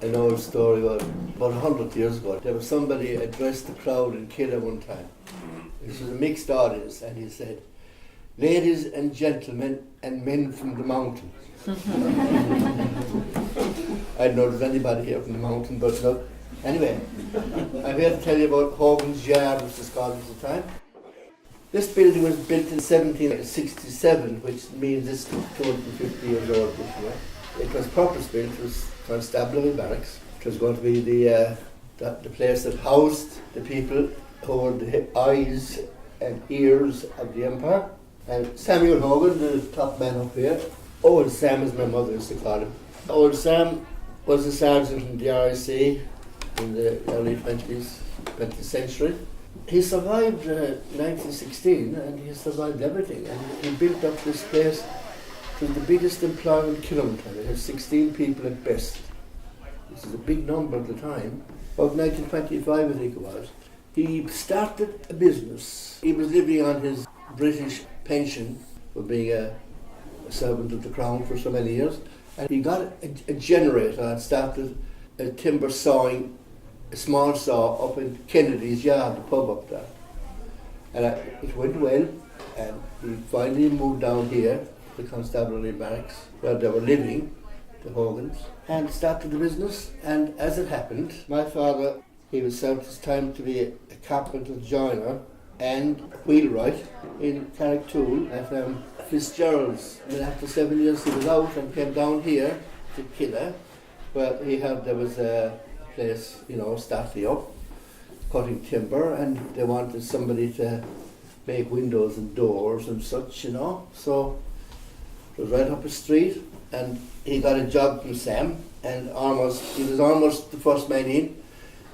an old story about 100 years ago. There was somebody addressed the crowd in Killeagh one time. This was a mixed audience, and he said, "Ladies and gentlemen and men from the mountain." I don't know if there's anybody here from the mountain, but no. Anyway, I'm here to tell you about Hogan's Yard, which is called at the time. This building was built in 1767, which means it's 250 years old this year. It was purpose-built. It was constabulary barracks. It was going to be the place that housed the people who were the eyes and ears of the empire. And Samuel Hogan, the top man up here, Old Sam as my mother used to call him. Old Sam was a sergeant in the RIC in the early 20th century. He survived 1916, and he survived everything, and he built up this place. It was the biggest employer in Kilometre. It had 16 people at best. This is a big number at the time. About 1925, I think it was. He started a business. He was living on his British pension for being a servant of the Crown for so many years. And he got a generator and started a timber sawing, a small saw up in Kennedy's Yard, the pub up there. And it went well, and he finally moved down here, the constabulary barracks, where they were living, the Hogans, and started the business. And as it happened, my father, he was served his time to be a carpenter joiner and wheelwright in Carricktool at Fitzgerald's. And after 7 years he was out and came down here to Killeagh, where he heard there was a place, starting up, cutting timber, and they wanted somebody to make windows and doors and such, So it was right up the street, and he got a job from Sam, and he was almost the first man in,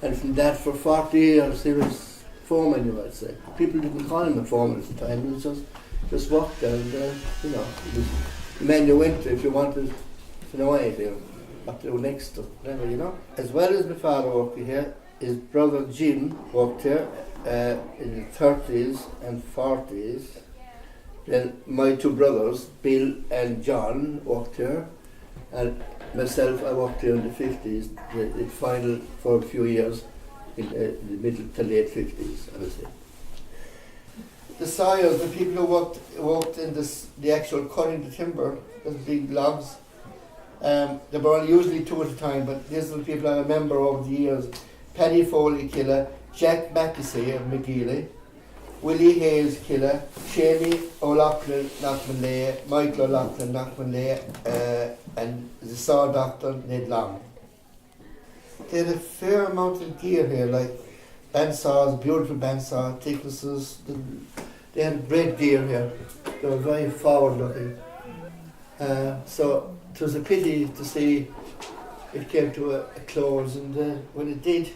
and from that for 40 years he was foreman, you might say. People didn't call him a foreman at the time, he was just worked there, and it was the man you went to if you wanted to know anything, what to do next, or whatever, As well as my father working here, his brother Jim worked here in the 30s and 40s. Then my two brothers, Bill and John, worked here, and myself, I worked here in the 50s, the final for a few years, in the middle to late 50s, I would say. The sawyers, the people who worked in the actual cutting the timber, those big logs, they were usually two at a time, but these are the people I remember over the years. Paddy Foley Killeagh, Jack Mackesy of McGeely, Willie Hayes Killeagh, Shaney O'Loughlin Knockmanlea, Michael O'Loughlin Knockmanlea, and the saw doctor Ned Long. They had a fair amount of gear here, like bandsaws, beautiful bandsaw, thicknesses. They had great gear here. They were very forward looking. So it was a pity to see it came to a close, and when it did,